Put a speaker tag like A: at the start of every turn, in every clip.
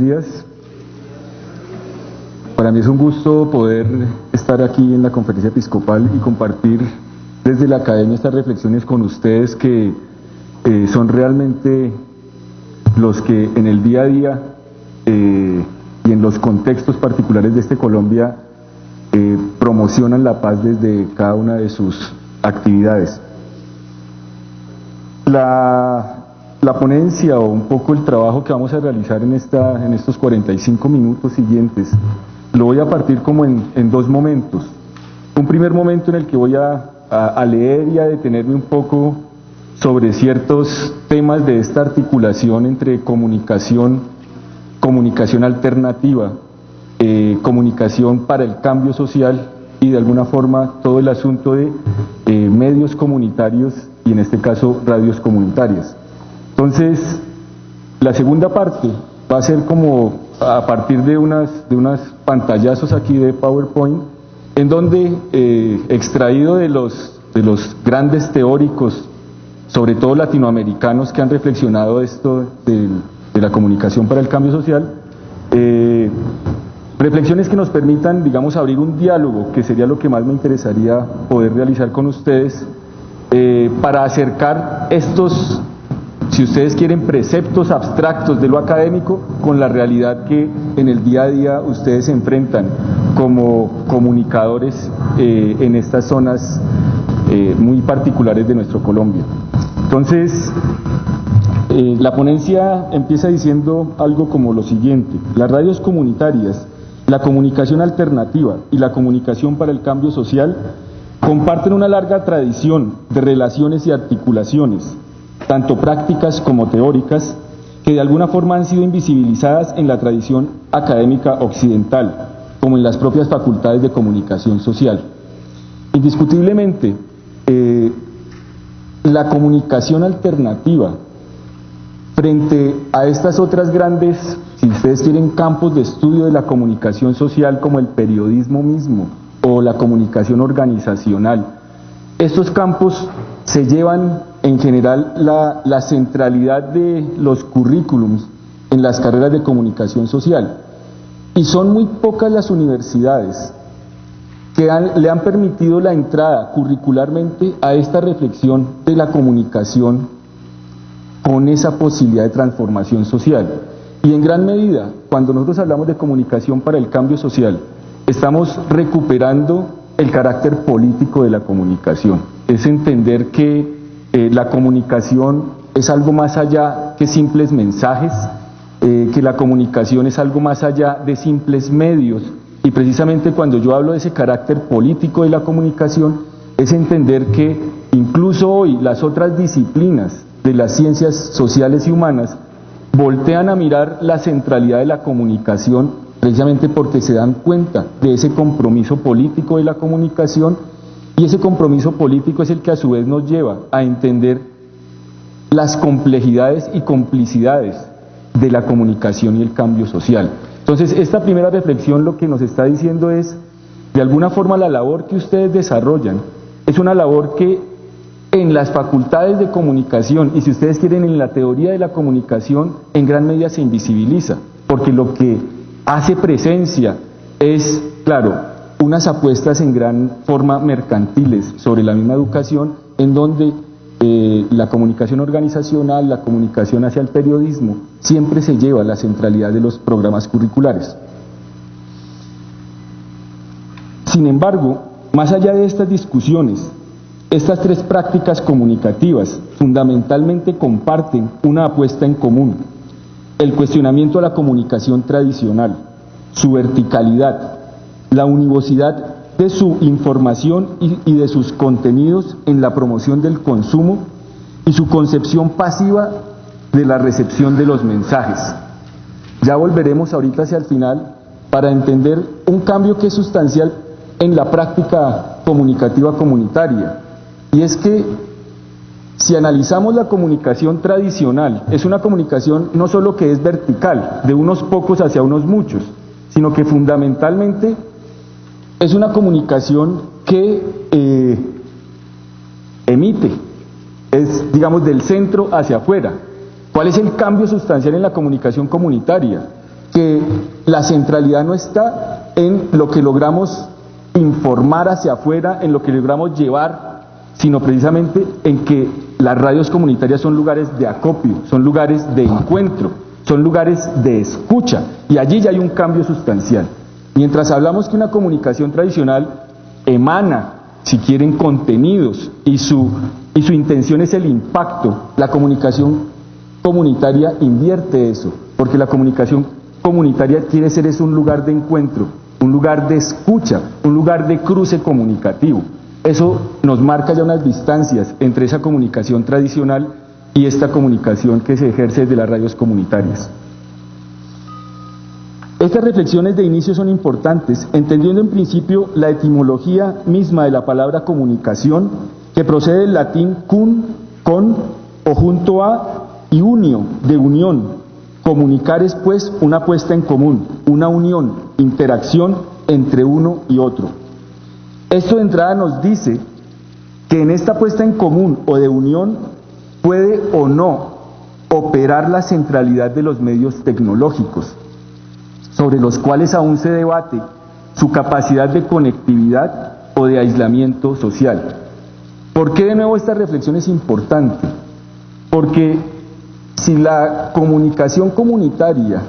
A: días. Para mí es un gusto poder estar aquí en la Conferencia Episcopal y compartir desde la Academia estas reflexiones con ustedes que son realmente los que en el día a día y en los contextos particulares de Colombia promocionan la paz desde cada una de sus actividades. La ponencia o un poco el trabajo que vamos a realizar en estos 45 minutos siguientes lo voy a partir como en dos momentos. Un primer momento en el que voy a leer y a detenerme un poco sobre ciertos temas de esta articulación entre comunicación alternativa, comunicación para el cambio social y de alguna forma todo el asunto de medios comunitarios y en este caso radios comunitarias. Entonces, la segunda parte va a ser como a partir de unas pantallazos aquí de PowerPoint, en donde extraído de los grandes teóricos, sobre todo latinoamericanos, que han reflexionado esto de la comunicación para el cambio social, reflexiones que nos permitan, digamos, abrir un diálogo, que sería lo que más me interesaría poder realizar con ustedes, para acercar estos, si ustedes quieren, preceptos abstractos de lo académico con la realidad que en el día a día ustedes se enfrentan como comunicadores en estas zonas muy particulares de nuestro Colombia. Entonces, la ponencia empieza diciendo algo como lo siguiente: las radios comunitarias, la comunicación alternativa y la comunicación para el cambio social comparten una larga tradición de relaciones y articulaciones, tanto prácticas como teóricas, que de alguna forma han sido invisibilizadas en la tradición académica occidental, como en las propias facultades de comunicación social. Indiscutiblemente, la comunicación alternativa frente a estas otras grandes, si ustedes quieren, campos de estudio de la comunicación social, como el periodismo mismo o la comunicación organizacional, estos campos se llevan en general la centralidad de los currículums en las carreras de comunicación social, y son muy pocas las universidades que le han permitido la entrada curricularmente a esta reflexión de la comunicación con esa posibilidad de transformación social. Y en gran medida, cuando nosotros hablamos de comunicación para el cambio social, estamos recuperando el carácter político de la comunicación. Es entender que la comunicación es algo más allá que simples mensajes, que la comunicación es algo más allá de simples medios, y precisamente cuando yo hablo de ese carácter político de la comunicación, es entender que incluso hoy las otras disciplinas de las ciencias sociales y humanas voltean a mirar la centralidad de la comunicación, precisamente porque se dan cuenta de ese compromiso político de la comunicación, y ese compromiso político es el que a su vez nos lleva a entender las complejidades y complicidades de la comunicación y el cambio social. Entonces, esta primera reflexión lo que nos está diciendo es, de alguna forma, la labor que ustedes desarrollan es una labor que en las facultades de comunicación, y si ustedes quieren en la teoría de la comunicación, en gran medida se invisibiliza, porque lo que hace presencia es, claro, unas apuestas en gran forma mercantiles sobre la misma educación, en donde la comunicación organizacional, la comunicación hacia el periodismo, siempre se lleva a la centralidad de los programas curriculares. Sin embargo, más allá de estas discusiones, estas tres prácticas comunicativas fundamentalmente comparten una apuesta en común: el cuestionamiento a la comunicación tradicional, su verticalidad, la univocidad de su información y de sus contenidos en la promoción del consumo, y su concepción pasiva de la recepción de los mensajes. Ya volveremos ahorita hacia el final para entender un cambio que es sustancial en la práctica comunicativa comunitaria, y es que si analizamos la comunicación tradicional, es una comunicación no solo que es vertical, de unos pocos hacia unos muchos, sino que fundamentalmente es una comunicación que emite, es, digamos, del centro hacia afuera. ¿Cuál es el cambio sustancial en la comunicación comunitaria? que la centralidad no está en lo que logramos informar hacia afuera, en lo que logramos llevar, sino precisamente en que las radios comunitarias son lugares de acopio, son lugares de encuentro, son lugares de escucha, y allí ya hay un cambio sustancial. Mientras hablamos que una comunicación tradicional emana, si quieren, contenidos, y su intención es el impacto, la comunicación comunitaria invierte eso, porque la comunicación comunitaria quiere ser un lugar de encuentro, un lugar de escucha, un lugar de cruce comunicativo. Eso nos marca ya unas distancias entre esa comunicación tradicional y esta comunicación que se ejerce desde las radios comunitarias. Estas reflexiones de inicio son importantes, entendiendo en principio la etimología misma de la palabra comunicación, que procede del latín cum, con o junto a, y unio, de unión. Comunicar es pues una puesta en común, una unión, interacción entre uno y otro. Esto de entrada nos dice que en esta puesta en común o de unión puede o no operar la centralidad de los medios tecnológicos, sobre los cuales aún se debate su capacidad de conectividad o de aislamiento social. ¿Por qué de nuevo esta reflexión es importante? Porque si la comunicación comunitaria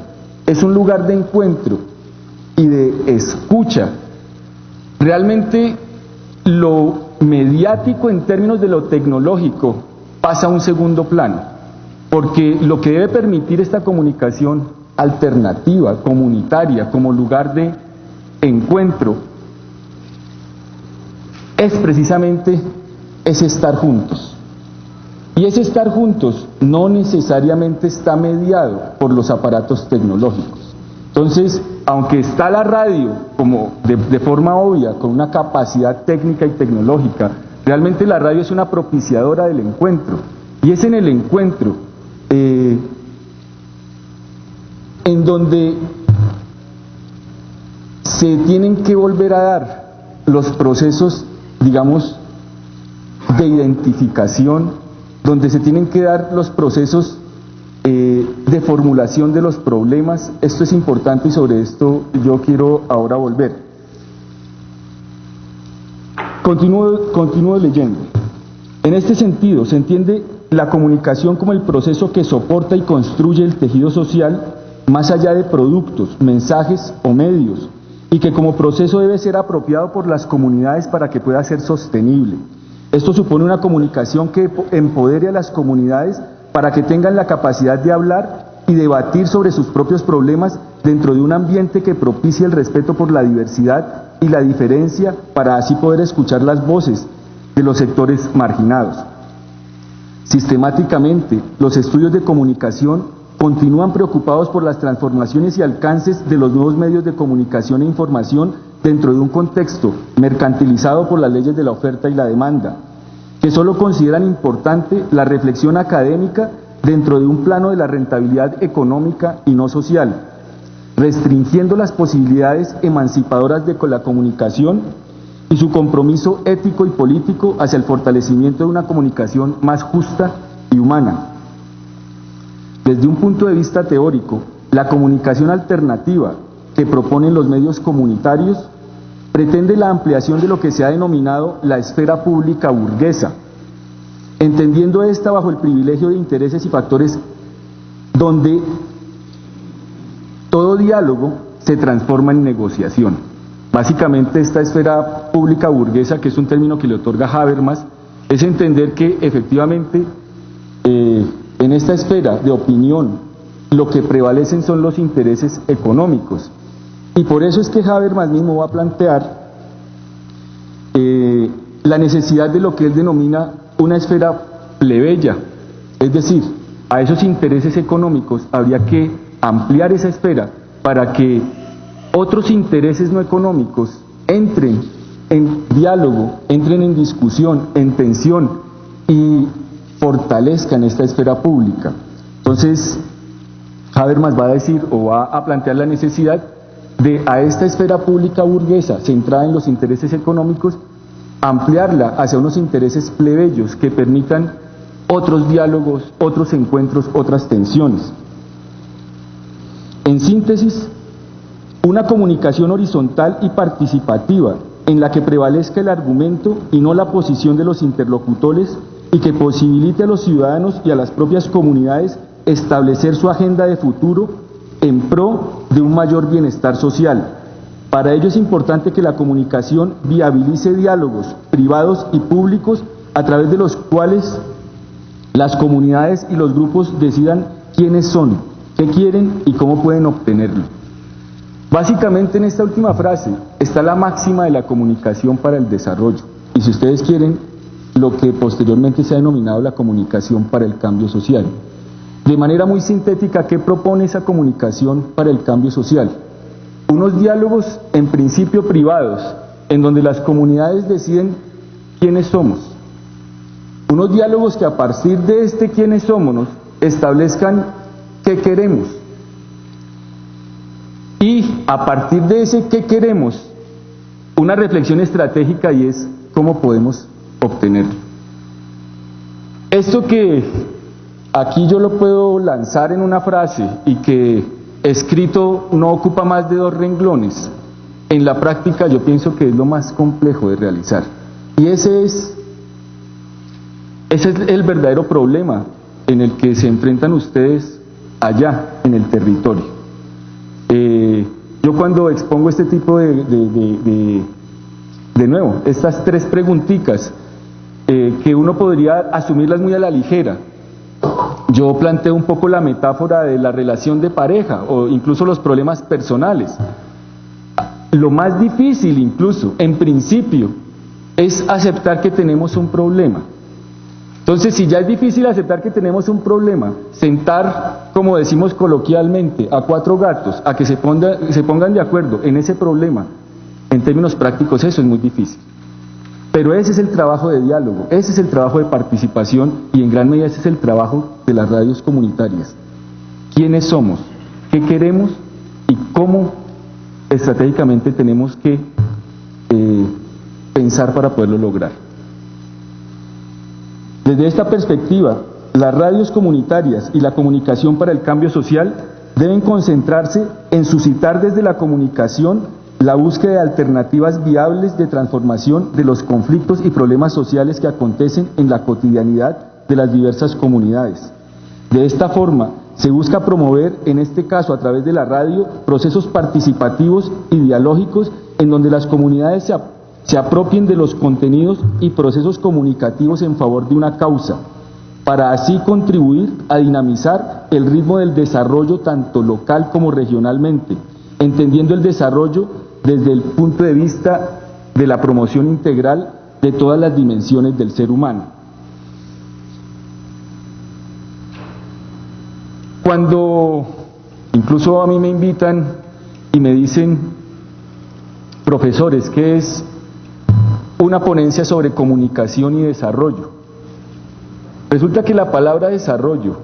A: es un lugar de encuentro y de escucha, realmente lo mediático en términos de lo tecnológico pasa a un segundo plano, porque lo que debe permitir esta comunicación alternativa, comunitaria, como lugar de encuentro, es precisamente ese estar juntos. Y ese estar juntos no necesariamente está mediado por los aparatos tecnológicos. Entonces, aunque está la radio como de forma obvia, con una capacidad técnica y tecnológica, realmente la radio es una propiciadora del encuentro. Y es en el encuentro en donde se tienen que volver a dar los procesos, digamos, de identificación, donde se tienen que dar los procesos de formulación de los problemas. Esto es importante y sobre esto yo quiero ahora volver. Continúo leyendo. En este sentido, se entiende la comunicación como el proceso que soporta y construye el tejido social más allá de productos, mensajes o medios, y que como proceso debe ser apropiado por las comunidades para que pueda ser sostenible. Esto supone una comunicación que empodere a las comunidades para que tengan la capacidad de hablar y debatir sobre sus propios problemas dentro de un ambiente que propicie el respeto por la diversidad y la diferencia, para así poder escuchar las voces de los sectores marginados. Sistemáticamente, los estudios de comunicación continúan preocupados por las transformaciones y alcances de los nuevos medios de comunicación e información dentro de un contexto mercantilizado por las leyes de la oferta y la demanda, que solo consideran importante la reflexión académica dentro de un plano de la rentabilidad económica y no social, restringiendo las posibilidades emancipadoras de la comunicación y su compromiso ético y político hacia el fortalecimiento de una comunicación más justa y humana. Desde un punto de vista teórico, la comunicación alternativa que proponen los medios comunitarios pretende la ampliación de lo que se ha denominado la esfera pública burguesa, entendiendo esta bajo el privilegio de intereses y factores donde todo diálogo se transforma en negociación. Básicamente, esta esfera pública burguesa, que es un término que le otorga Habermas, es entender que efectivamente en esta esfera de opinión lo que prevalecen son los intereses económicos. Y por eso es que Habermas mismo va a plantear la necesidad de lo que él denomina una esfera plebeya, es decir, a esos intereses económicos habría que ampliar esa esfera para que otros intereses no económicos entren en diálogo, entren en discusión, en tensión y fortalezcan esta esfera pública. Entonces, Habermas va a decir o va a plantear la necesidad de a esta esfera pública burguesa centrada en los intereses económicos, ampliarla hacia unos intereses plebeyos que permitan otros diálogos, otros encuentros, otras tensiones. En síntesis, una comunicación horizontal y participativa en la que prevalezca el argumento y no la posición de los interlocutores y que posibilite a los ciudadanos y a las propias comunidades establecer su agenda de futuro en pro de un mayor bienestar social. Para ello es importante que la comunicación viabilice diálogos privados y públicos a través de los cuales las comunidades y los grupos decidan quiénes son, qué quieren y cómo pueden obtenerlo. Básicamente en esta última frase está la máxima de la comunicación para el desarrollo y, si ustedes quieren, lo que posteriormente se ha denominado la comunicación para el cambio social. De manera muy sintética, ¿qué propone esa comunicación para el cambio social? Unos diálogos en principio privados, en donde las comunidades deciden quiénes somos. Unos diálogos que a partir de quiénes somos establezcan qué queremos. Y a partir de ese qué queremos, una reflexión estratégica, y es cómo podemos obtenerlo. Esto que aquí yo lo puedo lanzar en una frase y que escrito no ocupa más de 2 renglones, en la práctica yo pienso que es lo más complejo de realizar. Y ese es el verdadero problema en el que se enfrentan ustedes allá en el territorio. Yo cuando expongo este tipo de nuevo, estas 3 preguntitas, que uno podría asumirlas muy a la ligera, yo planteo un poco la metáfora de la relación de pareja o incluso los problemas personales. Lo más difícil, incluso, en principio, es aceptar que tenemos un problema. Entonces, si ya es difícil aceptar que tenemos un problema, sentar, como decimos coloquialmente, a 4 gatos a que se pongan de acuerdo en ese problema, en términos prácticos, eso es muy difícil. Pero ese es el trabajo de diálogo, ese es el trabajo de participación y en gran medida ese es el trabajo de las radios comunitarias. ¿Quiénes somos? ¿Qué queremos? ¿Y cómo estratégicamente tenemos que pensar para poderlo lograr? Desde esta perspectiva, las radios comunitarias y la comunicación para el cambio social deben concentrarse en suscitar desde la comunicación la búsqueda de alternativas viables de transformación de los conflictos y problemas sociales que acontecen en la cotidianidad de las diversas comunidades. De esta forma, se busca promover, en este caso a través de la radio, procesos participativos y dialógicos en donde las comunidades se apropien de los contenidos y procesos comunicativos en favor de una causa, para así contribuir a dinamizar el ritmo del desarrollo tanto local como regionalmente, entendiendo el desarrollo desde el punto de vista de la promoción integral de todas las dimensiones del ser humano. Cuando incluso a mí me invitan y me dicen, profesores, ¿qué es una ponencia sobre comunicación y desarrollo? Resulta que la palabra desarrollo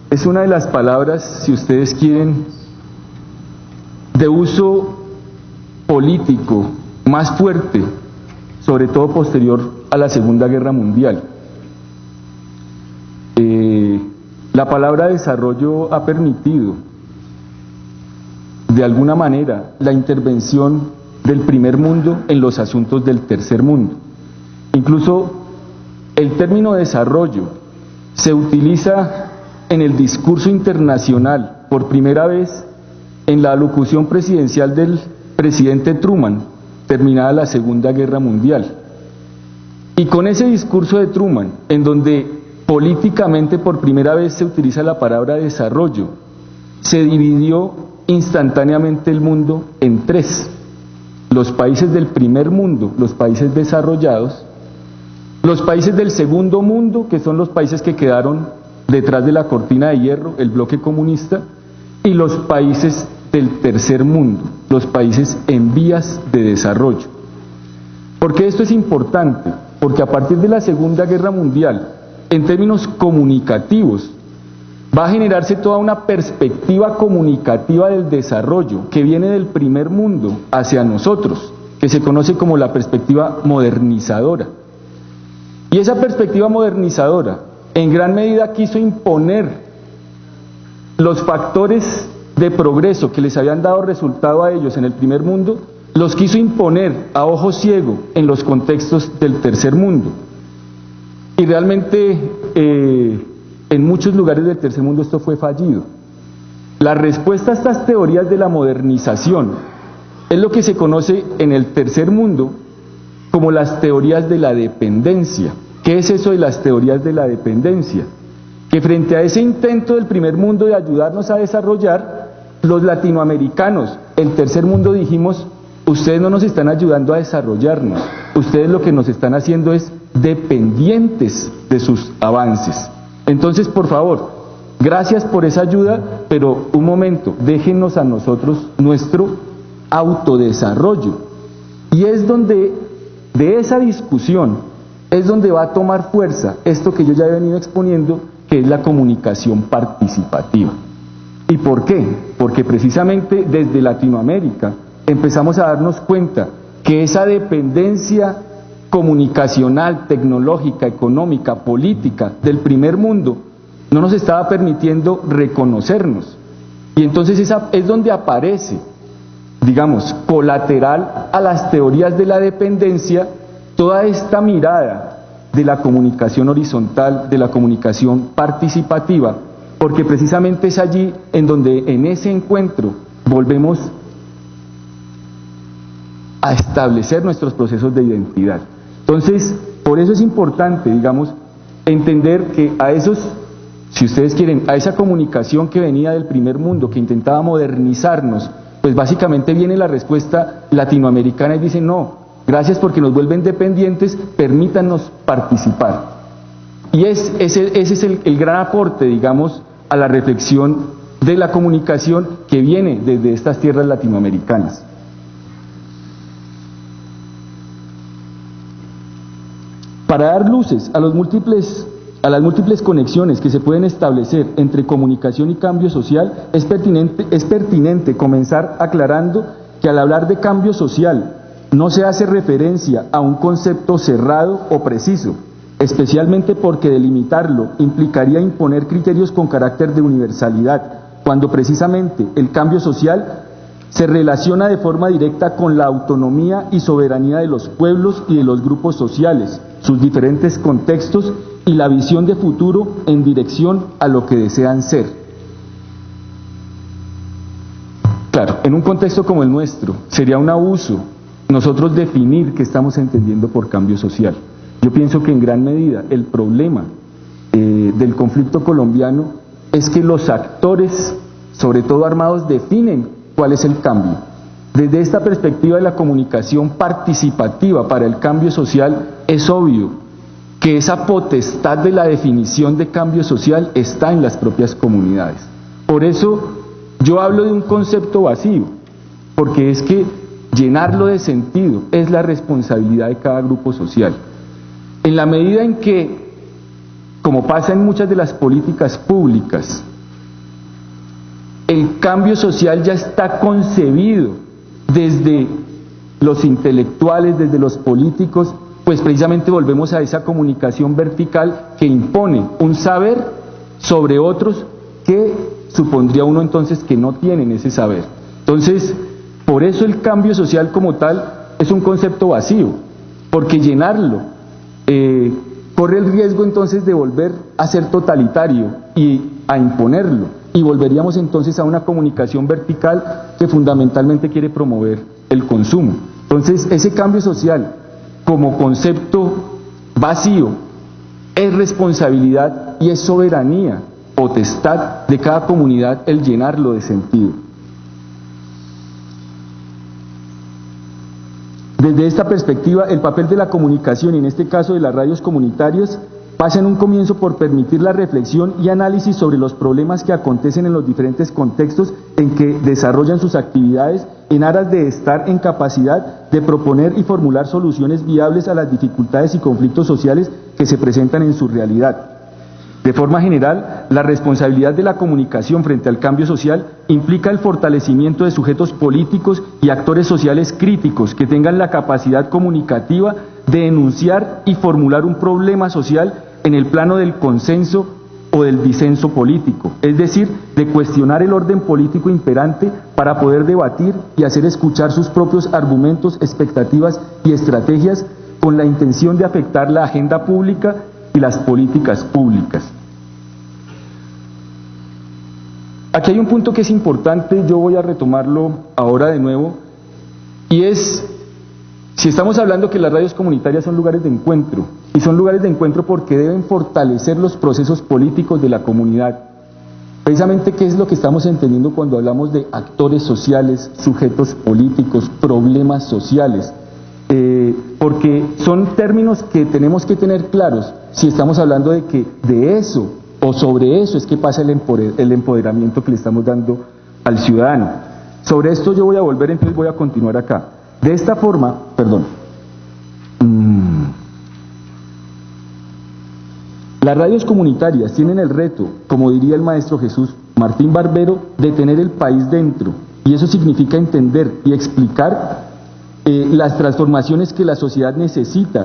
A: es una de las palabras, si ustedes quieren, de uso político más fuerte, sobre todo posterior a la Segunda Guerra Mundial. La palabra desarrollo ha permitido, de alguna manera, la intervención del primer mundo en los asuntos del tercer mundo. Incluso el término desarrollo se utiliza en el discurso internacional por primera vez en la alocución presidencial del presidente Truman, terminada la Segunda Guerra Mundial. Y con ese discurso de Truman, en donde políticamente por primera vez se utiliza la palabra desarrollo, se dividió instantáneamente el mundo en 3. Los países del primer mundo, los países desarrollados, los países del segundo mundo, que son los países que quedaron detrás de la cortina de hierro, el bloque comunista, y los países del tercer mundo, los países en vías de desarrollo. ¿Por qué esto es importante? Porque a partir de la Segunda Guerra Mundial, en términos comunicativos, va a generarse toda una perspectiva comunicativa del desarrollo que viene del primer mundo hacia nosotros, que se conoce como la perspectiva modernizadora. Y esa perspectiva modernizadora en gran medida quiso imponer los factores de progreso que les habían dado resultado a ellos en el primer mundo, los quiso imponer a ojo ciego en los contextos del tercer mundo. Y realmente en muchos lugares del tercer mundo esto fue fallido. La respuesta a estas teorías de la modernización es lo que se conoce en el tercer mundo como las teorías de la dependencia. ¿Qué es eso de las teorías de la dependencia? Que frente a ese intento del primer mundo de ayudarnos a desarrollar, los latinoamericanos, el tercer mundo, dijimos: ustedes no nos están ayudando a desarrollarnos, ustedes lo que nos están haciendo es dependientes de sus avances. Entonces, por favor, gracias por esa ayuda, pero un momento, déjenos a nosotros nuestro autodesarrollo. Y es donde, de esa discusión, es donde va a tomar fuerza esto que yo ya he venido exponiendo, que es la comunicación participativa. ¿Y por qué? Porque precisamente desde Latinoamérica empezamos a darnos cuenta que esa dependencia comunicacional, tecnológica, económica, política del primer mundo no nos estaba permitiendo reconocernos. Y entonces esa es donde aparece, digamos, colateral a las teorías de la dependencia, toda esta mirada de la comunicación horizontal, de la comunicación participativa, porque precisamente es allí en donde en ese encuentro volvemos a establecer nuestros procesos de identidad. Entonces, por eso es importante, digamos, entender que a esos, si ustedes quieren, a esa comunicación que venía del primer mundo, que intentaba modernizarnos, pues básicamente viene la respuesta latinoamericana y dice: no, gracias porque nos vuelven dependientes, permítanos participar. Y ese es el gran aporte, digamos, a la reflexión de la comunicación que viene desde estas tierras latinoamericanas. Para dar luces a las múltiples conexiones que se pueden establecer entre comunicación y cambio social, es pertinente comenzar aclarando que al hablar de cambio social no se hace referencia a un concepto cerrado o preciso, especialmente porque delimitarlo implicaría imponer criterios con carácter de universalidad, cuando precisamente el cambio social se relaciona de forma directa con la autonomía y soberanía de los pueblos y de los grupos sociales, sus diferentes contextos y la visión de futuro en dirección a lo que desean ser. Claro, en un contexto como el nuestro, sería un abuso nosotros definir qué estamos entendiendo por cambio social. Yo pienso que en gran medida el problema del conflicto colombiano es que los actores, sobre todo armados, definen cuál es el cambio. Desde esta perspectiva de la comunicación participativa para el cambio social, es obvio que esa potestad de la definición de cambio social está en las propias comunidades. Por eso yo hablo de un concepto vacío, porque es que llenarlo de sentido es la responsabilidad de cada grupo social. En la medida en que, como pasa en muchas de las políticas públicas, el cambio social ya está concebido desde los intelectuales, desde los políticos, pues precisamente volvemos a esa comunicación vertical que impone un saber sobre otros que supondría uno entonces que no tienen ese saber. Entonces, por eso el cambio social como tal es un concepto vacío, porque llenarlo corre el riesgo entonces de volver a ser totalitario y a imponerlo, y volveríamos entonces a una comunicación vertical que fundamentalmente quiere promover el consumo. Entonces, ese cambio social como concepto vacío es responsabilidad y es soberanía, potestad de cada comunidad el llenarlo de sentido. Desde esta perspectiva, el papel de la comunicación, y en este caso de las radios comunitarias, pasa en un comienzo por permitir la reflexión y análisis sobre los problemas que acontecen en los diferentes contextos en que desarrollan sus actividades, en aras de estar en capacidad de proponer y formular soluciones viables a las dificultades y conflictos sociales que se presentan en su realidad. De forma general, la responsabilidad de la comunicación frente al cambio social implica el fortalecimiento de sujetos políticos y actores sociales críticos que tengan la capacidad comunicativa de enunciar y formular un problema social en el plano del consenso o del disenso político, es decir, de cuestionar el orden político imperante para poder debatir y hacer escuchar sus propios argumentos, expectativas y estrategias con la intención de afectar la agenda pública y las políticas públicas. Aquí hay un punto que es importante, yo voy a retomarlo ahora de nuevo, y es, si estamos hablando que las radios comunitarias son lugares de encuentro, y son lugares de encuentro porque deben fortalecer los procesos políticos de la comunidad. Precisamente, ¿qué es lo que estamos entendiendo cuando hablamos de actores sociales, sujetos políticos, problemas sociales? Porque son términos que tenemos que tener claros si estamos hablando de que de eso o sobre eso es que pasa el empoderamiento que le estamos dando al ciudadano. Sobre esto yo voy a volver, entonces voy a continuar acá. De esta forma, las radios comunitarias tienen el reto, como diría el maestro Jesús Martín Barbero, de tener el país dentro, y eso significa entender y explicar las transformaciones que la sociedad necesita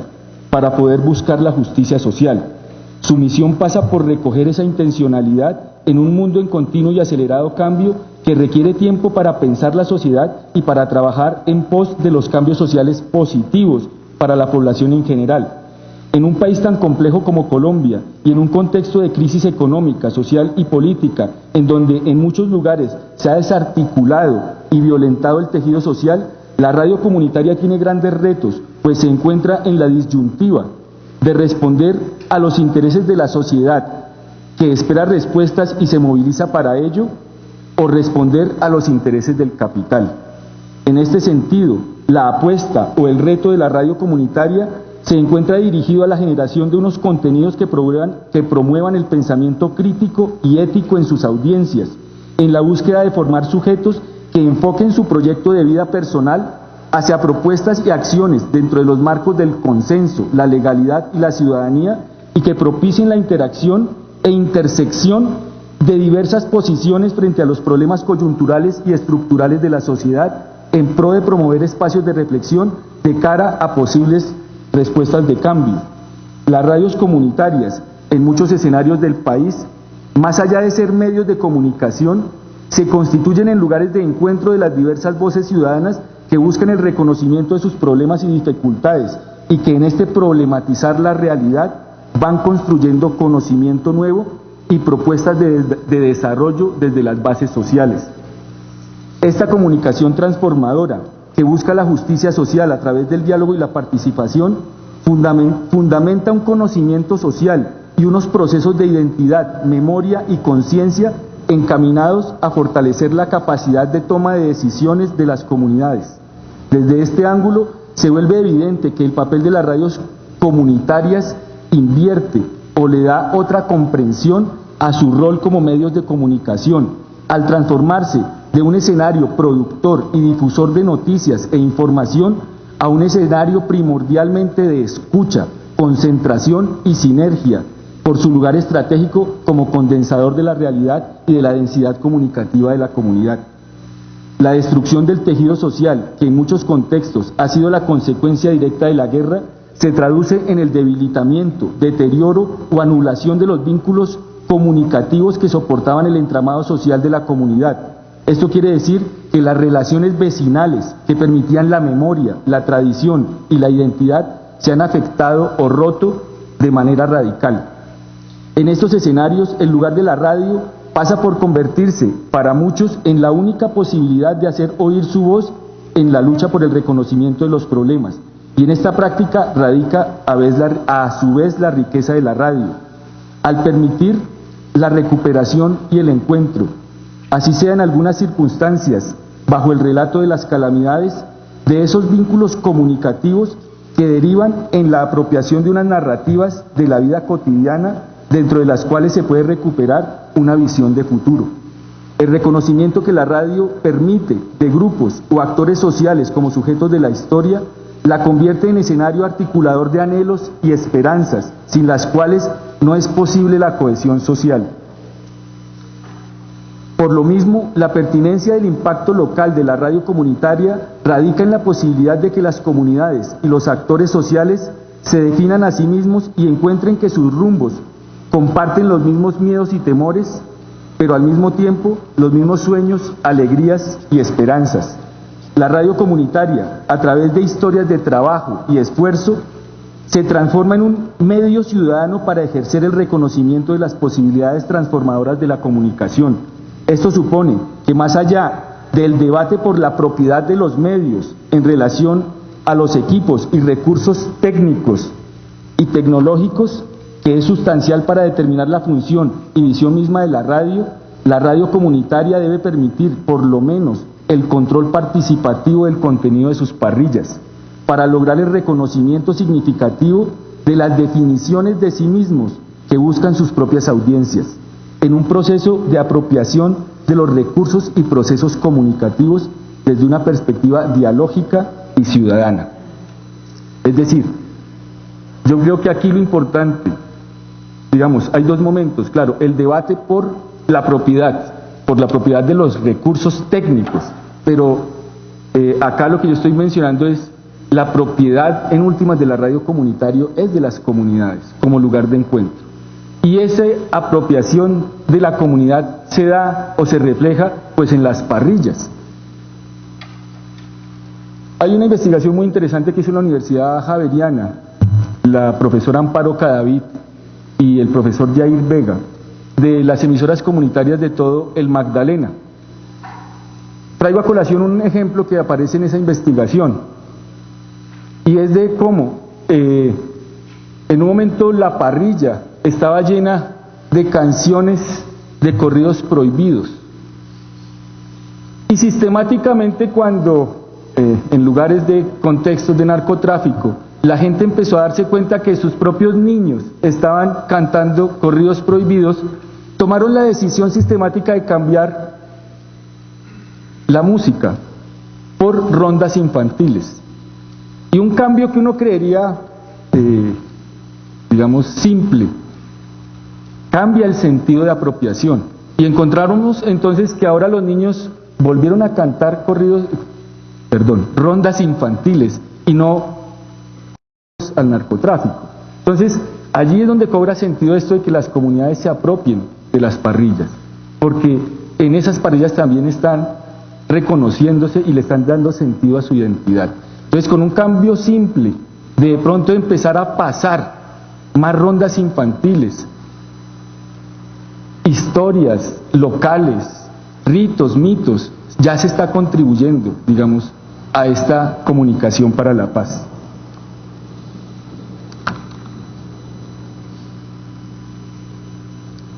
A: para poder buscar la justicia social. Su misión pasa por recoger esa intencionalidad en un mundo en continuo y acelerado cambio que requiere tiempo para pensar la sociedad y para trabajar en pos de los cambios sociales positivos para la población en general. En un país tan complejo como Colombia y en un contexto de crisis económica, social y política, en donde en muchos lugares se ha desarticulado y violentado el tejido social, la radio comunitaria tiene grandes retos, pues se encuentra en la disyuntiva de responder a los intereses de la sociedad, que espera respuestas y se moviliza para ello, o responder a los intereses del capital. En este sentido, la apuesta o el reto de la radio comunitaria se encuentra dirigido a la generación de unos contenidos que promuevan el pensamiento crítico y ético en sus audiencias, en la búsqueda de formar sujetos que enfoquen su proyecto de vida personal hacia propuestas y acciones dentro de los marcos del consenso, la legalidad y la ciudadanía, y que propicien la interacción e intersección de diversas posiciones frente a los problemas coyunturales y estructurales de la sociedad, en pro de promover espacios de reflexión de cara a posibles respuestas de cambio. Las radios comunitarias, en muchos escenarios del país, más allá de ser medios de comunicación, se constituyen en lugares de encuentro de las diversas voces ciudadanas que buscan el reconocimiento de sus problemas y dificultades, y que en este problematizar la realidad van construyendo conocimiento nuevo y propuestas de desarrollo desde las bases sociales. Esta comunicación transformadora, que busca la justicia social a través del diálogo y la participación, fundamenta un conocimiento social y unos procesos de identidad, memoria y conciencia encaminados a fortalecer la capacidad de toma de decisiones de las comunidades. Desde este ángulo se vuelve evidente que el papel de las radios comunitarias invierte o le da otra comprensión a su rol como medios de comunicación, al transformarse de un escenario productor y difusor de noticias e información a un escenario primordialmente de escucha, concentración y sinergia, por su lugar estratégico como condensador de la realidad y de la densidad comunicativa de la comunidad. La destrucción del tejido social, que en muchos contextos ha sido la consecuencia directa de la guerra, se traduce en el debilitamiento, deterioro o anulación de los vínculos comunicativos que soportaban el entramado social de la comunidad. Esto quiere decir que las relaciones vecinales que permitían la memoria, la tradición y la identidad se han afectado o roto de manera radical. En estos escenarios, el lugar de la radio pasa por convertirse, para muchos, en la única posibilidad de hacer oír su voz en la lucha por el reconocimiento de los problemas. Y en esta práctica radica a su vez la riqueza de la radio, al permitir la recuperación y el encuentro, así sea en algunas circunstancias, bajo el relato de las calamidades, de esos vínculos comunicativos que derivan en la apropiación de unas narrativas de la vida cotidiana, dentro de las cuales se puede recuperar una visión de futuro. El reconocimiento que la radio permite de grupos o actores sociales como sujetos de la historia la convierte en escenario articulador de anhelos y esperanzas, sin las cuales no es posible la cohesión social. Por lo mismo, la pertinencia del impacto local de la radio comunitaria radica en la posibilidad de que las comunidades y los actores sociales se definan a sí mismos y encuentren que sus rumbos comparten los mismos miedos y temores, pero al mismo tiempo los mismos sueños, alegrías y esperanzas. La radio comunitaria, a través de historias de trabajo y esfuerzo, se transforma en un medio ciudadano para ejercer el reconocimiento de las posibilidades transformadoras de la comunicación. Esto supone que más allá del debate por la propiedad de los medios en relación a los equipos y recursos técnicos y tecnológicos, que es sustancial para determinar la función y visión misma de la radio comunitaria debe permitir, por lo menos, el control participativo del contenido de sus parrillas, para lograr el reconocimiento significativo de las definiciones de sí mismos que buscan sus propias audiencias, en un proceso de apropiación de los recursos y procesos comunicativos desde una perspectiva dialógica y ciudadana. Es decir, yo creo que aquí lo importante, digamos, hay dos momentos, claro, el debate por la propiedad de los recursos técnicos, pero acá lo que yo estoy mencionando es la propiedad en últimas de la radio comunitario es de las comunidades como lugar de encuentro. Y esa apropiación de la comunidad se da o se refleja pues en las parrillas. Hay una investigación muy interesante que hizo la Universidad Javeriana, la profesora Amparo Cadavid y el profesor Jair Vega, de las emisoras comunitarias de todo el Magdalena. Traigo a colación un ejemplo que aparece en esa investigación, y es de cómo en un momento la parrilla estaba llena de canciones de corridos prohibidos, y sistemáticamente cuando en lugares de contextos de narcotráfico la gente empezó a darse cuenta que sus propios niños estaban cantando corridos prohibidos, tomaron la decisión sistemática de cambiar la música por rondas infantiles. Y un cambio que uno creería, digamos, simple, cambia el sentido de apropiación. Y encontramos entonces que ahora los niños volvieron a cantar rondas infantiles y no al narcotráfico. Entonces, allí es donde cobra sentido esto de que las comunidades se apropien de las parrillas, porque en esas parrillas también están reconociéndose y le están dando sentido a su identidad. Entonces, con un cambio simple, de pronto empezar a pasar más rondas infantiles, historias locales, ritos, mitos, ya se está contribuyendo, digamos, a esta comunicación para la paz.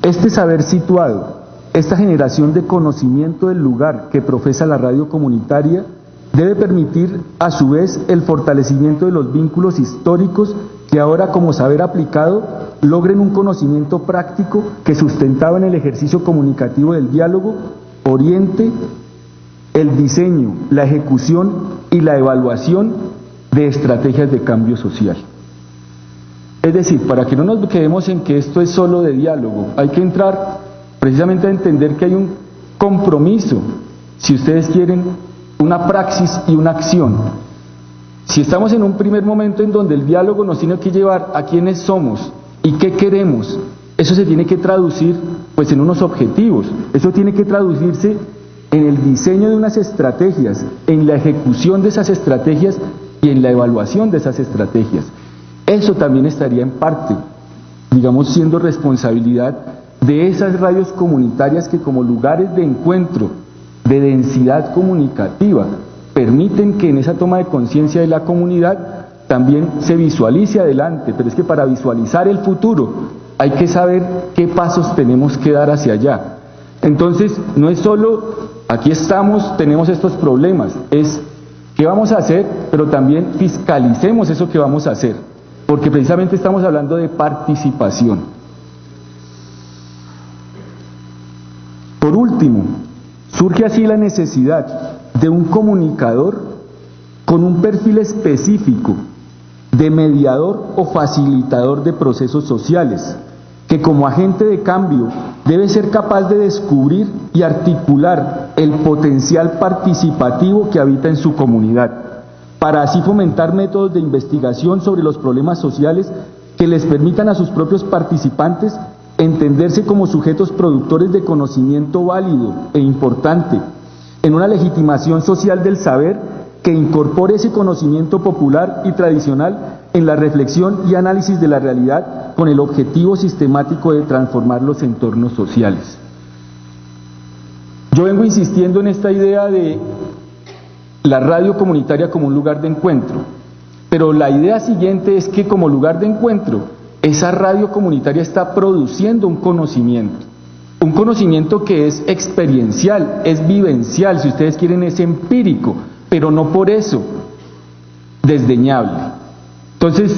A: Este saber situado, esta generación de conocimiento del lugar que profesa la radio comunitaria, debe permitir a su vez el fortalecimiento de los vínculos históricos que ahora, como saber aplicado, logren un conocimiento práctico que, sustentado en el ejercicio comunicativo del diálogo, oriente el diseño, la ejecución y la evaluación de estrategias de cambio social. Es decir, para que no nos quedemos en que esto es solo de diálogo, hay que entrar precisamente a entender que hay un compromiso, si ustedes quieren, una praxis y una acción. Si estamos en un primer momento en donde el diálogo nos tiene que llevar a quiénes somos y qué queremos, eso se tiene que traducir pues en unos objetivos, eso tiene que traducirse en el diseño de unas estrategias, en la ejecución de esas estrategias y en la evaluación de esas estrategias. Eso también estaría en parte, digamos, siendo responsabilidad de esas radios comunitarias que, como lugares de encuentro, de densidad comunicativa, permiten que en esa toma de conciencia de la comunidad también se visualice adelante. Pero es que para visualizar el futuro hay que saber qué pasos tenemos que dar hacia allá. Entonces, no es solo aquí estamos, tenemos estos problemas, es qué vamos a hacer, pero también fiscalicemos eso que vamos a hacer, porque precisamente estamos hablando de participación. Por último, surge así la necesidad de un comunicador con un perfil específico de mediador o facilitador de procesos sociales, que como agente de cambio debe ser capaz de descubrir y articular el potencial participativo que habita en su comunidad, para así fomentar métodos de investigación sobre los problemas sociales que les permitan a sus propios participantes entenderse como sujetos productores de conocimiento válido e importante, en una legitimación social del saber que incorpore ese conocimiento popular y tradicional en la reflexión y análisis de la realidad con el objetivo sistemático de transformar los entornos sociales. Yo vengo insistiendo en esta idea de la radio comunitaria como un lugar de encuentro, pero la idea siguiente es que como lugar de encuentro, esa radio comunitaria está produciendo un conocimiento que es experiencial, es vivencial, si ustedes quieren es empírico, pero no por eso desdeñable. Entonces,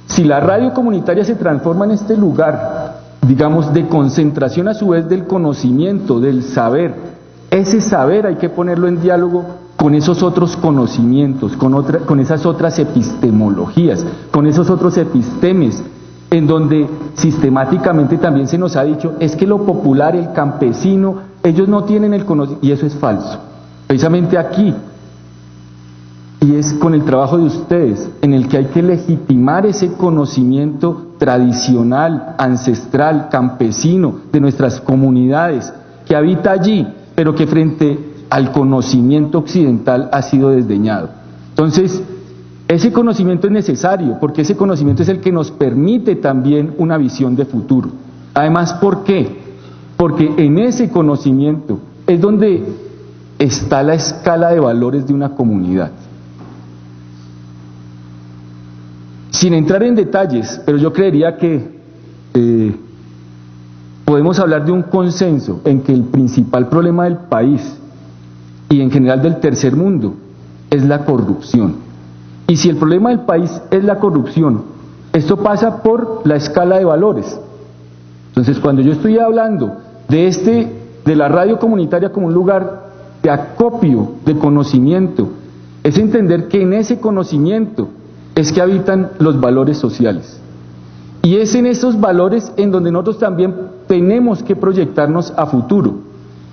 A: si la radio comunitaria se transforma en este lugar, digamos, de concentración a su vez del conocimiento, del saber, ese saber hay que ponerlo en diálogo con esos otros conocimientos, con esas otras epistemologías, con esos otros epistemes, en donde sistemáticamente también se nos ha dicho, es que lo popular, el campesino, ellos no tienen el conocimiento, y eso es falso. Precisamente aquí, y es con el trabajo de ustedes, en el que hay que legitimar ese conocimiento tradicional, ancestral, campesino, de nuestras comunidades, que habita allí, pero que frente al conocimiento occidental ha sido desdeñado. Entonces, ese conocimiento es necesario, porque ese conocimiento es el que nos permite también una visión de futuro. Además, ¿por qué? Porque en ese conocimiento es donde está la escala de valores de una comunidad. Sin entrar en detalles, pero yo creería que podemos hablar de un consenso en que el principal problema del país y en general del tercer mundo es la corrupción. Y si el problema del país es la corrupción, esto pasa por la escala de valores. Entonces, cuando yo estoy hablando de la radio comunitaria como un lugar de acopio de conocimiento, es entender que en ese conocimiento es que habitan los valores sociales. Y es en esos valores en donde nosotros también tenemos que proyectarnos a futuro.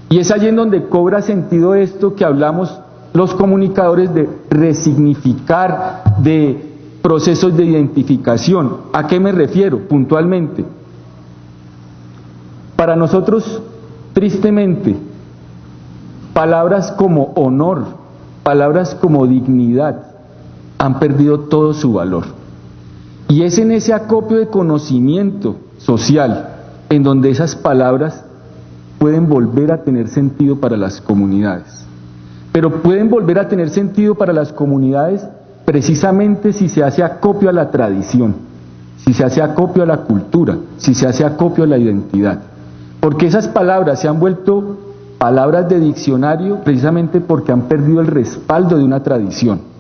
A: Y es allí en donde cobra sentido esto que hablamos los comunicadores de resignificar, de procesos de identificación. ¿A qué me refiero puntualmente? Para nosotros, tristemente, palabras como honor, palabras como dignidad, han perdido todo su valor. Y es en ese acopio de conocimiento social en donde esas palabras pueden volver a tener sentido para las comunidades. Pero pueden volver a tener sentido para las comunidades precisamente si se hace acopio a la tradición, si se hace acopio a la cultura, si se hace acopio a la identidad. Porque esas palabras se han vuelto palabras de diccionario precisamente porque han perdido el respaldo de una tradición.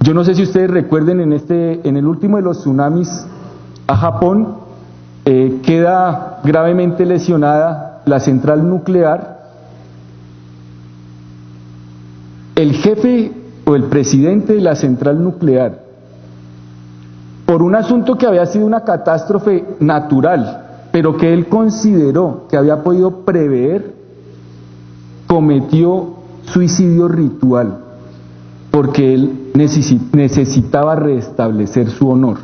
A: Yo no sé si ustedes recuerden en el último de los tsunamis a Japón, queda gravemente lesionada la central nuclear. El jefe o el presidente de la central nuclear, por un asunto que había sido una catástrofe natural, pero que él consideró que había podido prever, cometió suicidio ritual, porque él necesitaba restablecer su honor.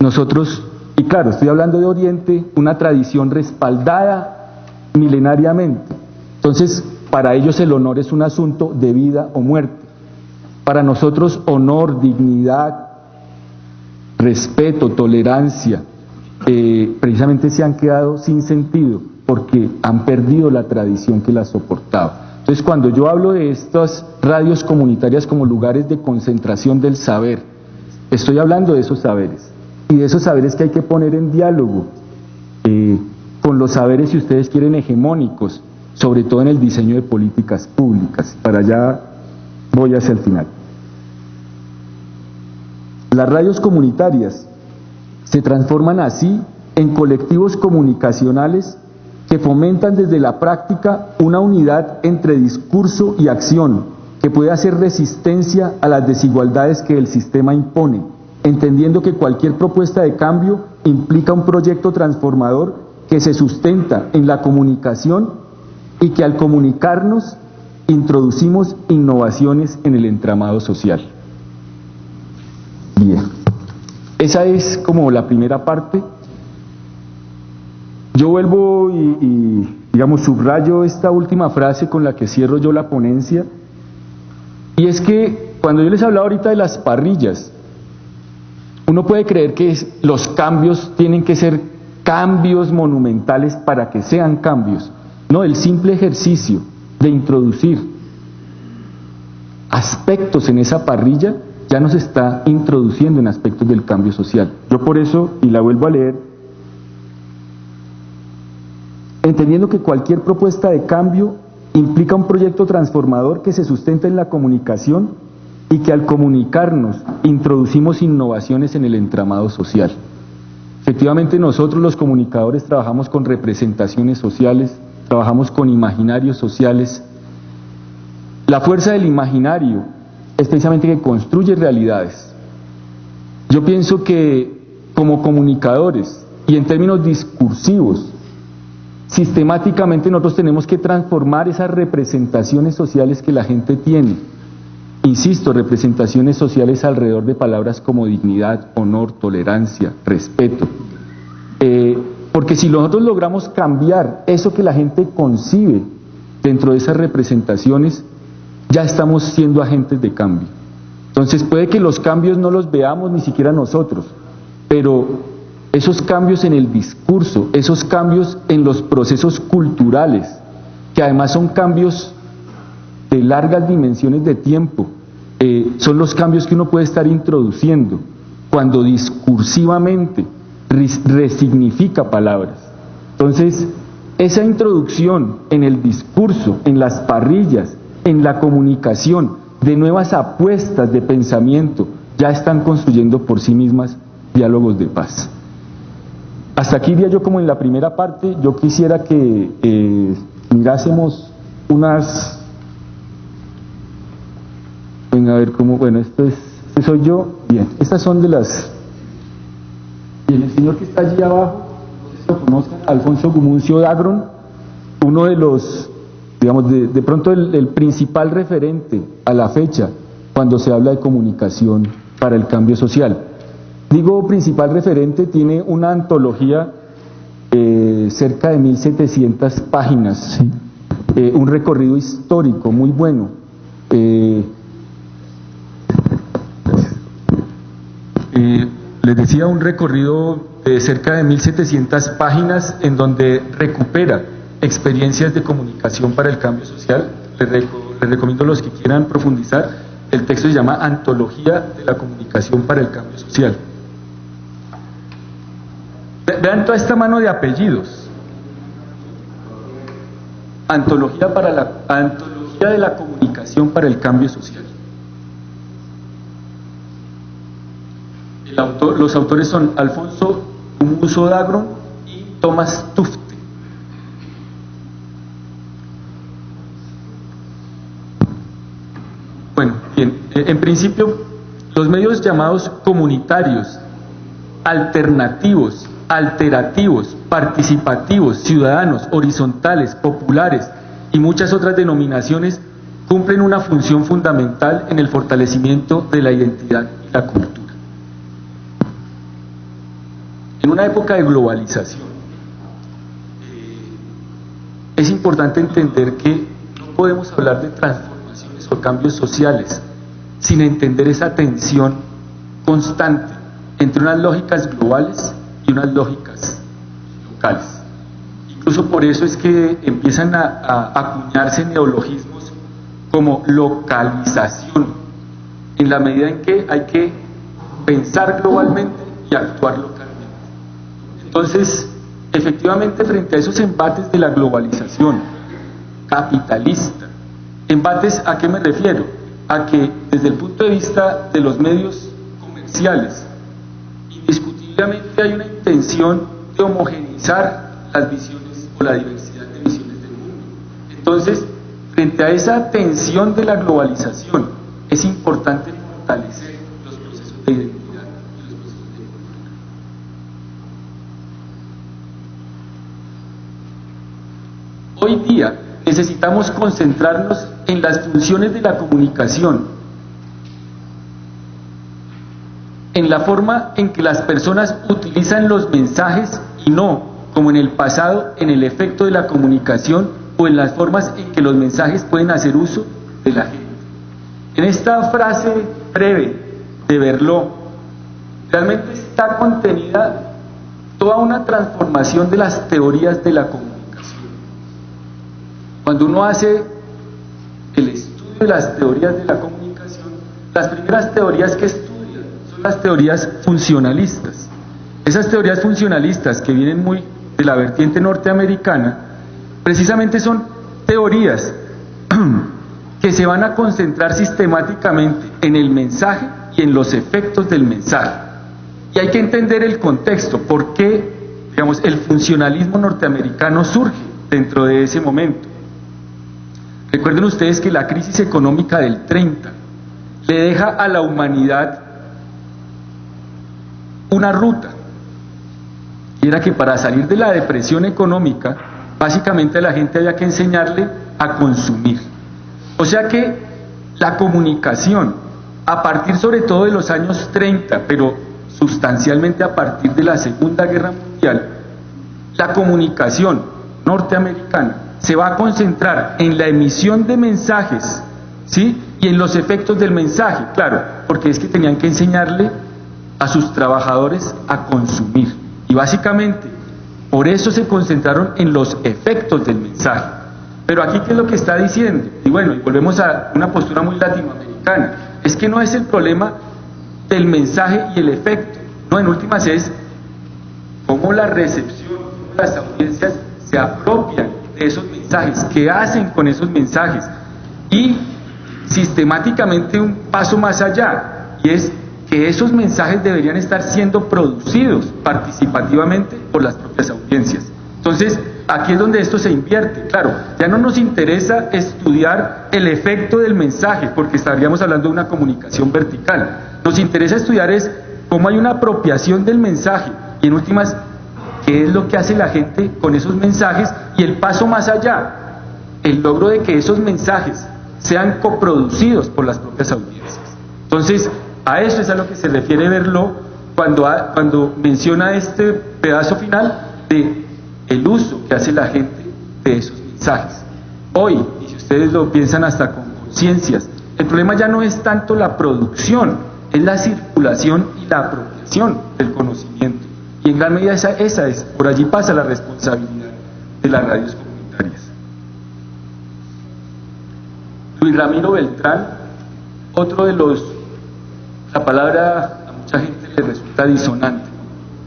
A: Nosotros, y claro, estoy hablando de Oriente, una tradición respaldada milenariamente. Entonces, para ellos el honor es un asunto de vida o muerte. Para nosotros honor, dignidad, respeto, tolerancia, precisamente se han quedado sin sentido porque han perdido la tradición que las soportaba. Entonces, cuando yo hablo de estas radios comunitarias como lugares de concentración del saber, estoy hablando de esos saberes y de esos saberes que hay que poner en diálogo con los saberes, si ustedes quieren, hegemónicos, sobre todo en el diseño de políticas públicas. Para allá voy hacia el final. Las radios comunitarias se transforman así en colectivos comunicacionales que fomentan desde la práctica una unidad entre discurso y acción, que puede hacer resistencia a las desigualdades que el sistema impone, entendiendo que cualquier propuesta de cambio implica un proyecto transformador que se sustenta en la comunicación y que al comunicarnos introducimos innovaciones en el entramado social. Bien. esa es como la primera parte. Yo vuelvo y digamos, subrayo esta última frase con la que cierro yo la ponencia, y es que cuando yo les hablaba ahorita de las parrillas, uno puede creer que los cambios tienen que ser cambios monumentales para que sean cambios. No, el simple ejercicio de introducir aspectos en esa parrilla ya nos está introduciendo en aspectos del cambio social. Yo por eso, y la vuelvo a leer, entendiendo que cualquier propuesta de cambio implica un proyecto transformador que se sustenta en la comunicación y que al comunicarnos introducimos innovaciones en el entramado social. Efectivamente, nosotros los comunicadores trabajamos con representaciones sociales, trabajamos con imaginarios sociales. La fuerza del imaginario es precisamente que construye realidades. Yo pienso que como comunicadores y en términos discursivos, sistemáticamente nosotros tenemos que transformar esas representaciones sociales que la gente tiene. Insisto, representaciones sociales alrededor de palabras como dignidad, honor, tolerancia, respeto. Porque si nosotros logramos cambiar eso que la gente concibe dentro de esas representaciones, ya estamos siendo agentes de cambio. Entonces puede que los cambios no los veamos ni siquiera nosotros, pero esos cambios en el discurso, esos cambios en los procesos culturales, que además son cambios de largas dimensiones de tiempo, son los cambios que uno puede estar introduciendo cuando discursivamente resignifica palabras. Entonces, esa introducción en el discurso, en las parrillas, en la comunicación, de nuevas apuestas de pensamiento, ya están construyendo por sí mismas diálogos de paz. Hasta aquí iría yo como en la primera parte. Yo quisiera que mirásemos unas... Venga a ver cómo... Bueno, este soy yo. Bien, estas son de las... Bien, el señor que está allí abajo, no sé si lo conozcan, Alfonso Gumuncio Dagron, uno de los, digamos, de pronto el principal referente a la fecha cuando se habla de comunicación para el cambio social. Digo principal referente, tiene una antología cerca de 1700 páginas, sí. Un recorrido histórico muy bueno. Les decía, un recorrido de cerca de 1700 páginas en donde recupera experiencias de comunicación para el cambio social. Les recomiendo a los que quieran profundizar. El texto se llama Antología de la Comunicación para el Cambio Social. Vean toda esta mano de apellidos. Antología de la Comunicación para el Cambio Social. Los autores son Alfonso Gumuncio Dagron y Tomás Tufte. Bueno, bien, en principio, los medios llamados comunitarios, alternativos, alterativos, participativos, ciudadanos, horizontales, populares y muchas otras denominaciones cumplen una función fundamental en el fortalecimiento de la identidad y la cultura. En una época de globalización, es importante entender que no podemos hablar de transformaciones o cambios sociales sin entender esa tensión constante entre unas lógicas globales y unas lógicas locales. Incluso por eso es que empiezan a acuñarse neologismos como localización, en la medida en que hay que pensar globalmente y actuar localmente. Entonces, efectivamente, frente a esos embates de la globalización capitalista, embates, ¿a qué me refiero? A que desde el punto de vista de los medios comerciales, indiscutiblemente hay una intención de homogeneizar las visiones o la diversidad de visiones del mundo. Entonces, frente a esa tensión de la globalización, es importante fortalecer los procesos de identidad y los procesos de cultura. Hoy día necesitamos concentrarnos en las funciones de la comunicación,
B: en la forma en que las personas utilizan los mensajes y no, como en el pasado, en el efecto de la comunicación o en las formas en que los mensajes pueden hacer uso de la gente. En esta frase breve de Berlot, realmente está contenida toda una transformación de las teorías de la comunicación. Cuando uno hace el estudio de las teorías de la comunicación, las primeras teorías que estudia son las teorías funcionalistas. Esas teorías funcionalistas que vienen muy de la vertiente norteamericana, precisamente son teorías que se van a concentrar sistemáticamente en el mensaje y en los efectos del mensaje. Y hay que entender el contexto, por qué, digamos, el funcionalismo norteamericano surge dentro de ese momento. Recuerden ustedes que la crisis económica del 30 le deja a la humanidad una ruta, y era que para salir de la depresión económica, básicamente a la gente había que enseñarle a consumir. O sea que la comunicación, a partir sobre todo de los años 30, pero sustancialmente a partir de la Segunda Guerra Mundial, la comunicación norteamericana se va a concentrar en la emisión de mensajes, ¿sí? Y en los efectos del mensaje, claro, porque es que tenían que enseñarle a sus trabajadores a consumir. Y básicamente, por eso se concentraron en los efectos del mensaje. Pero aquí, ¿qué es lo que está diciendo? Y bueno, y volvemos a una postura muy latinoamericana. Es que no es el problema del mensaje y el efecto. No, en últimas es cómo la recepción, cómo las audiencias se apropian de esos mensajes, qué hacen con esos mensajes. Y sistemáticamente un paso más allá, y es que esos mensajes deberían estar siendo producidos participativamente por las propias audiencias. Entonces, aquí es donde esto se invierte. Claro, ya no nos interesa estudiar el efecto del mensaje, porque estaríamos hablando de una comunicación vertical. Nos interesa estudiar es cómo hay una apropiación del mensaje, y en últimas, qué es lo que hace la gente con esos mensajes, y el paso más allá, el logro de que esos mensajes sean coproducidos por las propias audiencias. Entonces, a eso es a lo que se refiere Berlot cuando menciona este pedazo final de el uso que hace la gente de esos mensajes. Hoy, y si ustedes lo piensan hasta con conciencias, el problema ya no es tanto la producción, es la circulación y la apropiación del conocimiento. Y en gran medida esa es, por allí pasa la responsabilidad de las radios comunitarias. Luis Ramiro Beltrán, otro de los, la palabra a mucha gente le resulta disonante,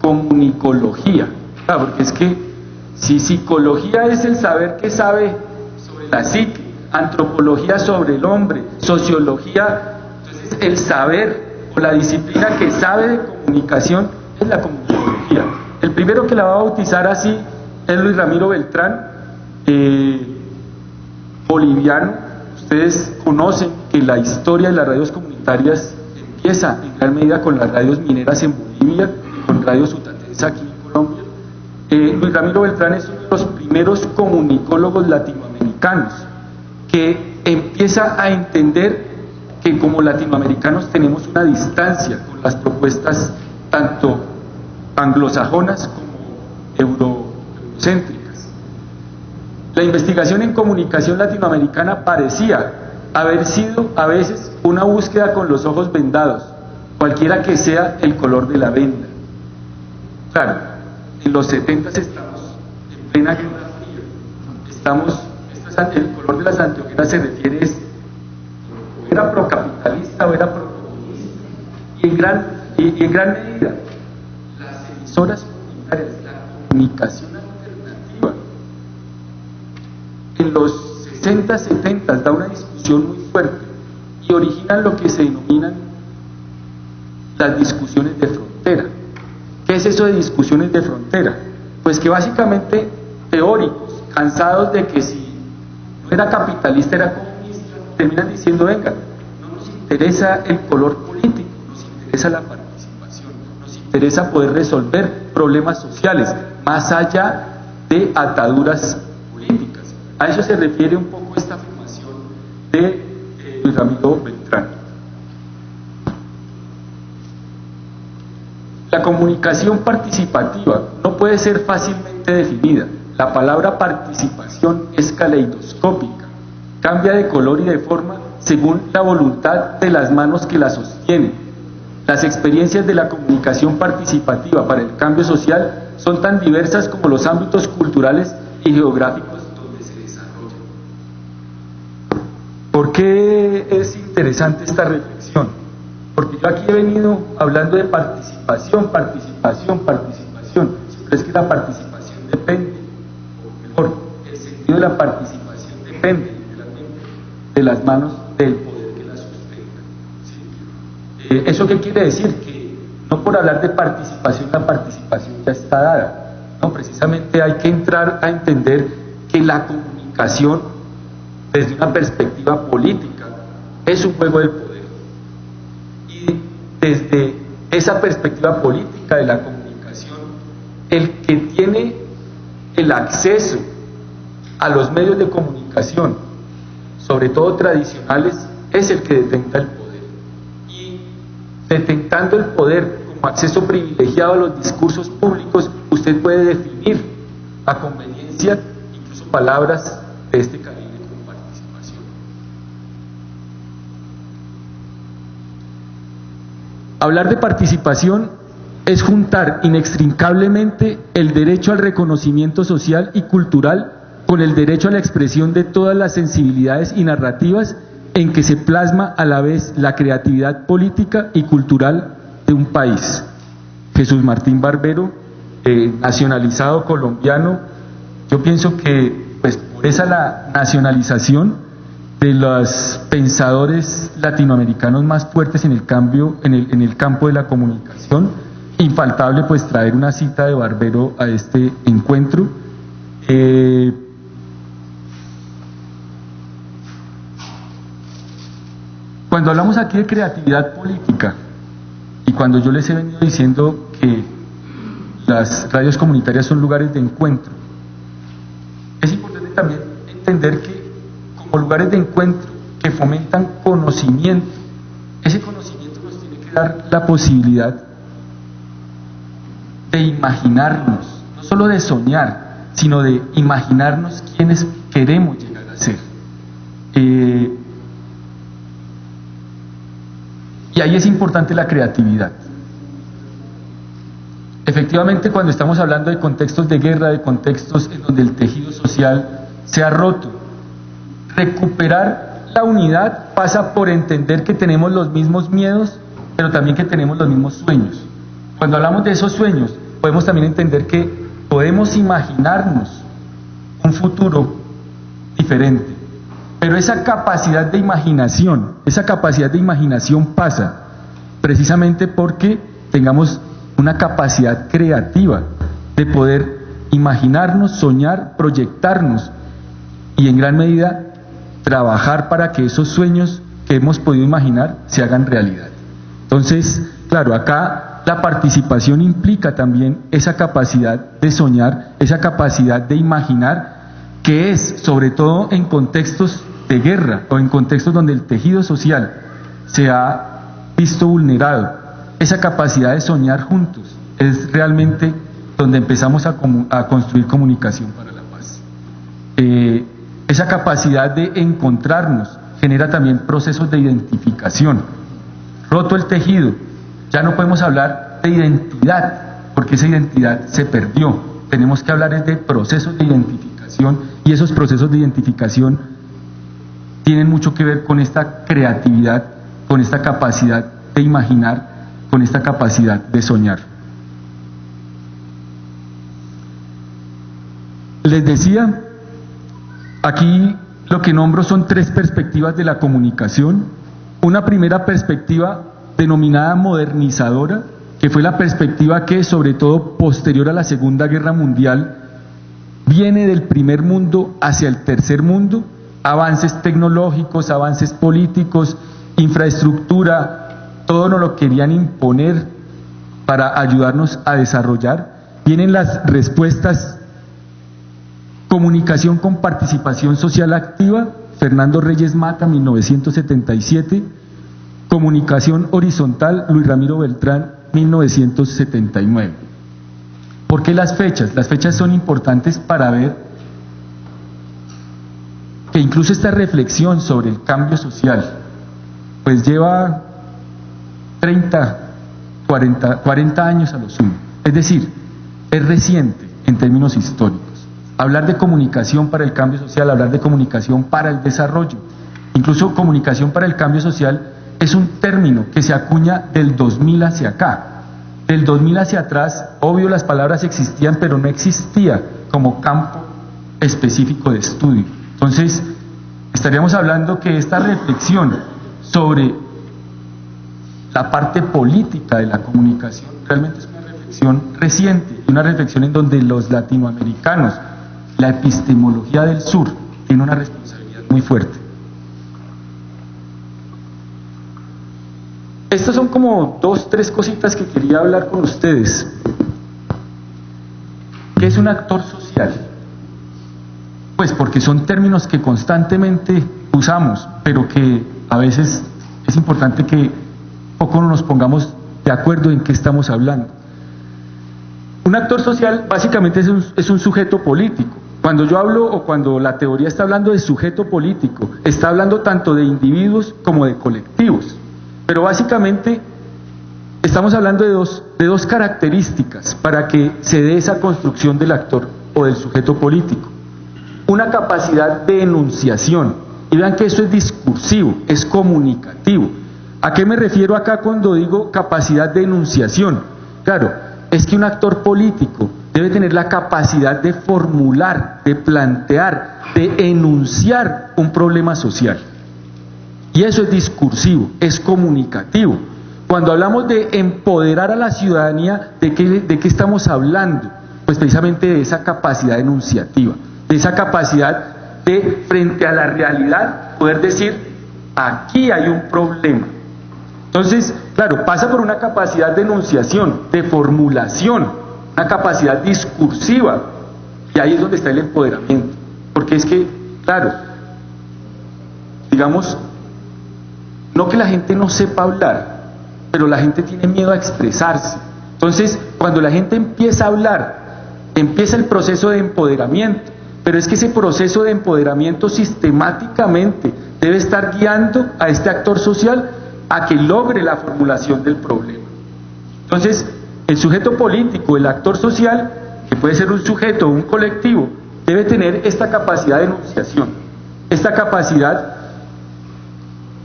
B: comunicología. Claro, porque es que si psicología es el saber que sabe sobre la psique, antropología sobre el hombre, sociología, entonces el saber o la disciplina que sabe de comunicación es la comunicología. El primero que la va a bautizar así es Luis Ramiro Beltrán, boliviano. Ustedes conocen que la historia de las radios comunitarias empieza en gran medida con las radios mineras en Bolivia, con Radio Sutatensa aquí en Colombia. Luis Ramiro Beltrán es uno de los primeros comunicólogos latinoamericanos que empieza a entender que como latinoamericanos tenemos una distancia con las propuestas tanto anglosajonas como eurocéntricas. La investigación en comunicación latinoamericana parecía haber sido a veces una búsqueda con los ojos vendados, cualquiera que sea el color de la venda. Claro, en los 70 estamos en plena Guerra Fría, el color de las anteojeras se refiere o era procapitalista o era procomunista, y en gran medida las emisoras comunitarias, la comunicación alternativa en los 60, 70 da una discusión muy fuerte y originan lo que se denominan las discusiones de frontera. ¿Qué es eso de discusiones de frontera? Pues que básicamente teóricos, cansados de que si no era capitalista era comunista, terminan diciendo, venga, no nos interesa el color político, nos interesa la participación, nos interesa poder resolver problemas sociales, más allá de ataduras políticas. A eso se refiere un poco esta afirmación de Luis Ramiro Beltrán. La comunicación participativa no puede ser fácilmente definida. La palabra participación es caleidoscópica, cambia de color y de forma según la voluntad de las manos que la sostienen. Las experiencias de la comunicación participativa para el cambio social son tan diversas como los ámbitos culturales y geográficos donde se desarrollan. ¿Por qué es interesante esta reflexión? Porque yo aquí he venido hablando de participación, pero es que la participación depende, o mejor, el sentido de la participación depende de las manos del poder que la sustenta. ¿Sí? ¿Eso qué quiere decir? Que no por hablar de participación, la participación ya está dada. No, precisamente hay que entrar a entender que la comunicación, desde una perspectiva política, es un juego del poder. Y desde esa perspectiva política de la comunicación, el que tiene el acceso a los medios de comunicación, sobre todo tradicionales, es el que detenta el poder. Y detentando el poder como acceso privilegiado a los discursos públicos, usted puede definir a conveniencia incluso palabras de este calibre como participación. Hablar de participación es juntar inextricablemente el derecho al reconocimiento social y cultural con el derecho a la expresión de todas las sensibilidades y narrativas en que se plasma a la vez la creatividad política y cultural de un país. Jesús Martín Barbero, nacionalizado colombiano, yo pienso que pues por esa la nacionalización de los pensadores latinoamericanos más fuertes en el campo de la comunicación, infaltable pues traer una cita de Barbero a este encuentro. Cuando hablamos aquí de creatividad política, y cuando yo les he venido diciendo que las radios comunitarias son lugares de encuentro, es importante también entender que como lugares de encuentro que fomentan conocimiento, ese conocimiento nos tiene que dar la posibilidad de imaginarnos, no solo de soñar, sino de imaginarnos quiénes queremos llegar a ser. Y ahí es importante la creatividad. Efectivamente, cuando estamos hablando de contextos de guerra, de contextos en donde el tejido social se ha roto, recuperar la unidad pasa por entender que tenemos los mismos miedos, pero también que tenemos los mismos sueños. Cuando hablamos de esos sueños, podemos también entender que podemos imaginarnos un futuro diferente. Pero esa capacidad de imaginación pasa precisamente porque tengamos una capacidad creativa de poder imaginarnos, soñar, proyectarnos y en gran medida trabajar para que esos sueños que hemos podido imaginar se hagan realidad. Entonces, claro, acá la participación implica también esa capacidad de soñar, esa capacidad de imaginar, que es sobre todo en contextos de guerra o en contextos donde el tejido social se ha visto vulnerado. Esa capacidad de soñar juntos es realmente donde empezamos a construir comunicación para la paz. Esa capacidad de encontrarnos genera también procesos de identificación. Roto el tejido, ya no podemos hablar de identidad, porque esa identidad se perdió. Tenemos que hablar de procesos de identificación, y esos procesos de identificación tienen mucho que ver con esta creatividad, con esta capacidad de imaginar, con esta capacidad de soñar. Les decía, aquí lo que nombro son tres perspectivas de la comunicación. Una primera perspectiva denominada modernizadora, que fue la perspectiva que, sobre todo posterior a la Segunda Guerra Mundial, viene del primer mundo hacia el tercer mundo, avances tecnológicos, avances políticos, infraestructura, todo nos lo querían imponer para ayudarnos a desarrollar. Vienen las respuestas: comunicación con participación social activa, Fernando Reyes Mata, 1977, comunicación horizontal, Luis Ramiro Beltrán, 1979. ¿Por qué las fechas? Las fechas son importantes para ver que incluso esta reflexión sobre el cambio social pues lleva 40 años a lo sumo. Es decir, es reciente en términos históricos. Hablar de comunicación para el cambio social, hablar de comunicación para el desarrollo, incluso comunicación para el cambio social es un término que se acuña del 2000 hacia acá. Del 2000 hacia atrás, obvio las palabras existían, pero no existía como campo específico de estudio. Entonces, estaríamos hablando que esta reflexión sobre la parte política de la comunicación realmente es una reflexión reciente, una reflexión en donde los latinoamericanos, la epistemología del sur, tiene una responsabilidad muy fuerte. Estas son como 2, 3 cositas que quería hablar con ustedes. ¿Qué es un actor social? Pues porque son términos que constantemente usamos, pero que a veces es importante que poco nos pongamos de acuerdo en qué estamos hablando. Un actor social básicamente es un sujeto político. Cuando yo hablo o cuando la teoría está hablando de sujeto político, está hablando tanto de individuos como de colectivos. Pero básicamente estamos hablando de dos características para que se dé esa construcción del actor o del sujeto político. Una capacidad de enunciación. Y vean que eso es discursivo, es comunicativo. ¿A qué me refiero acá cuando digo capacidad de enunciación? Claro, es que un actor político debe tener la capacidad de formular, de plantear, de enunciar un problema social. Y eso es discursivo, es comunicativo. Cuando hablamos de empoderar a la ciudadanía, ¿de qué estamos hablando? Pues precisamente de esa capacidad enunciativa, de esa capacidad de, frente a la realidad, poder decir, aquí hay un problema. Entonces, claro, pasa por una capacidad de enunciación, de formulación, una capacidad discursiva, y ahí es donde está el empoderamiento. Porque es que, claro, digamos, no que la gente no sepa hablar, pero la gente tiene miedo a expresarse. Entonces, cuando la gente empieza a hablar, empieza el proceso de empoderamiento, pero es que ese proceso de empoderamiento sistemáticamente debe estar guiando a este actor social a que logre la formulación del problema. Entonces, el sujeto político, el actor social, que puede ser un sujeto o un colectivo, debe tener esta capacidad de enunciación, esta capacidad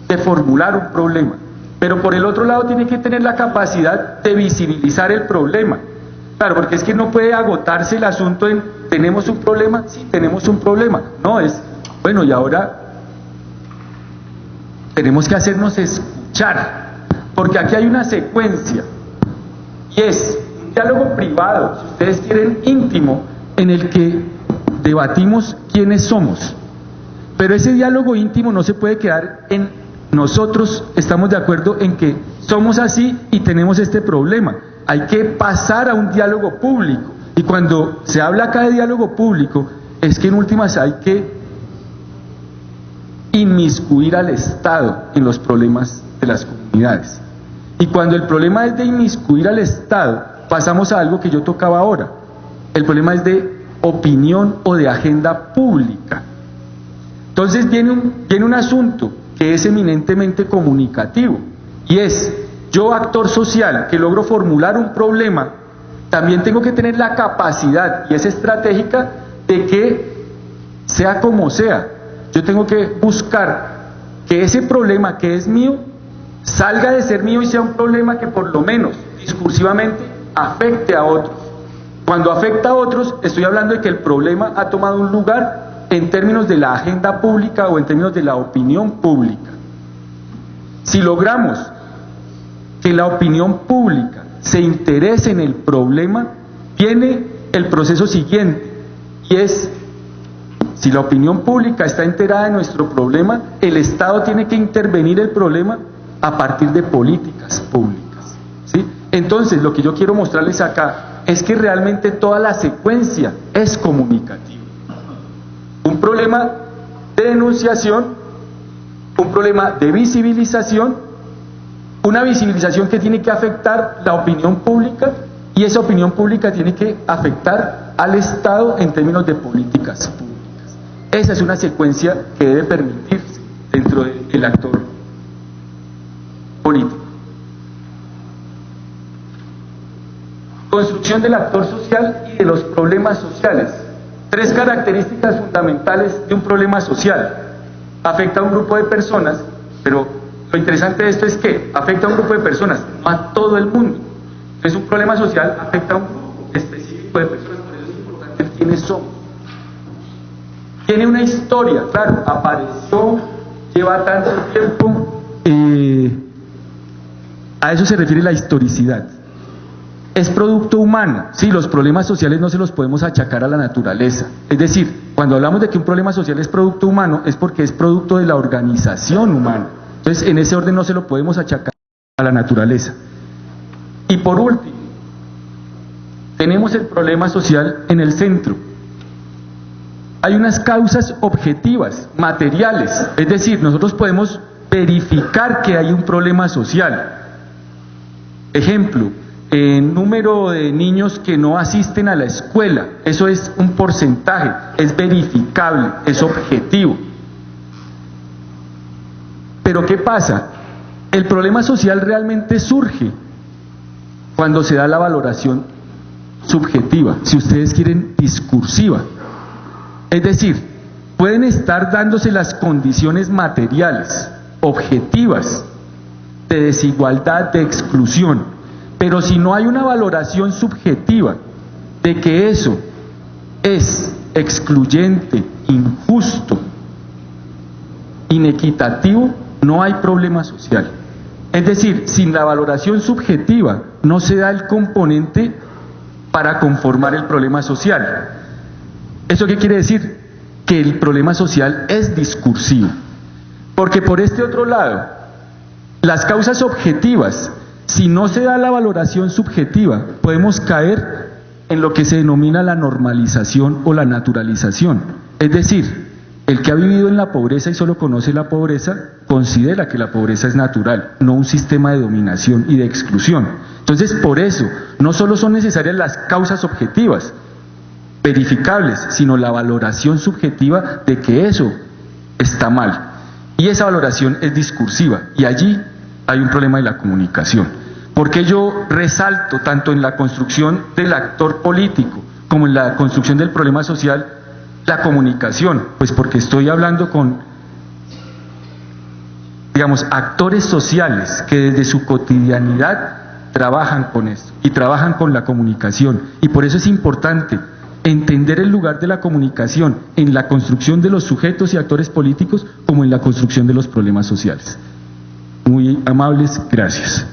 B: de formular un problema, pero por el otro lado tiene que tener la capacidad de visibilizar el problema. Claro, porque es que no puede agotarse el asunto en ¿tenemos un problema? Sí, tenemos un problema. No, es, bueno, y ahora tenemos que hacernos escuchar, porque aquí hay una secuencia, y es un diálogo privado, si ustedes quieren íntimo, en el que debatimos quiénes somos. Pero ese diálogo íntimo no se puede quedar en nosotros estamos de acuerdo en que somos así y tenemos este problema. Hay que pasar a un diálogo público. Y cuando se habla acá de diálogo público, es que en últimas hay que inmiscuir al Estado en los problemas de las comunidades. Y cuando el problema es de inmiscuir al Estado, pasamos a algo que yo tocaba ahora. El problema es de opinión o de agenda pública. Entonces viene un asunto que es eminentemente comunicativo, y es, yo actor social que logro formular un problema, también tengo que tener la capacidad, y es estratégica, de que sea como sea, yo tengo que buscar que ese problema que es mío, salga de ser mío y sea un problema que por lo menos discursivamente afecte a otros. Cuando afecta a otros, estoy hablando de que el problema ha tomado un lugar en términos de la agenda pública o en términos de la opinión pública. Si logramos que la opinión pública se interese en el problema, viene el proceso siguiente, y es, si la opinión pública está enterada de nuestro problema, el Estado tiene que intervenir el problema a partir de políticas públicas, ¿sí? Entonces, lo que yo quiero mostrarles acá es que realmente toda la secuencia es comunicativa. Un problema de denunciación, un problema de visibilización Una visibilización que tiene que afectar la opinión pública, y esa opinión pública tiene que afectar al Estado en términos de políticas públicas. Esa es una secuencia que debe permitirse dentro del actor político. Construcción del actor social y de los problemas sociales. 3 características fundamentales de un problema social. Afecta a un grupo de personas, pero lo interesante de esto es que afecta a un grupo de personas, no a todo el mundo. Entonces un problema social afecta a un grupo específico de personas, por eso es importante quiénes somos. Tiene una historia, claro, apareció, lleva tanto tiempo, a eso se refiere la historicidad. Es producto humano, sí, los problemas sociales no se los podemos achacar a la naturaleza. Es decir, cuando hablamos de que un problema social es producto humano, es porque es producto de la organización humana. Entonces, en ese orden no se lo podemos achacar a la naturaleza. Y por último, tenemos el problema social en el centro. Hay unas causas objetivas, materiales, es decir, nosotros podemos verificar que hay un problema social. Ejemplo, el número de niños que no asisten a la escuela, eso es un porcentaje, es verificable, es objetivo. Pero ¿qué pasa? El problema social realmente surge cuando se da la valoración subjetiva, si ustedes quieren, discursiva. Es decir, pueden estar dándose las condiciones materiales, objetivas, de desigualdad, de exclusión, pero si no hay una valoración subjetiva de que eso es excluyente, injusto, inequitativo, no hay problema social. Es decir, sin la valoración subjetiva no se da el componente para conformar el problema social. ¿Eso qué quiere decir? Que el problema social es discursivo. Porque por este otro lado, las causas objetivas, si no se da la valoración subjetiva, podemos caer en lo que se denomina la normalización o la naturalización. Es decir, el que ha vivido en la pobreza y solo conoce la pobreza, considera que la pobreza es natural, no un sistema de dominación y de exclusión. Entonces, por eso, no solo son necesarias las causas objetivas, verificables, sino la valoración subjetiva de que eso está mal. Y esa valoración es discursiva, y allí hay un problema de la comunicación. Porque yo resalto tanto en la construcción del actor político como en la construcción del problema social la comunicación, pues porque estoy hablando con, digamos, actores sociales que desde su cotidianidad trabajan con esto y trabajan con la comunicación, y por eso es importante entender el lugar de la comunicación en la construcción de los sujetos y actores políticos como en la construcción de los problemas sociales. Muy amables, gracias.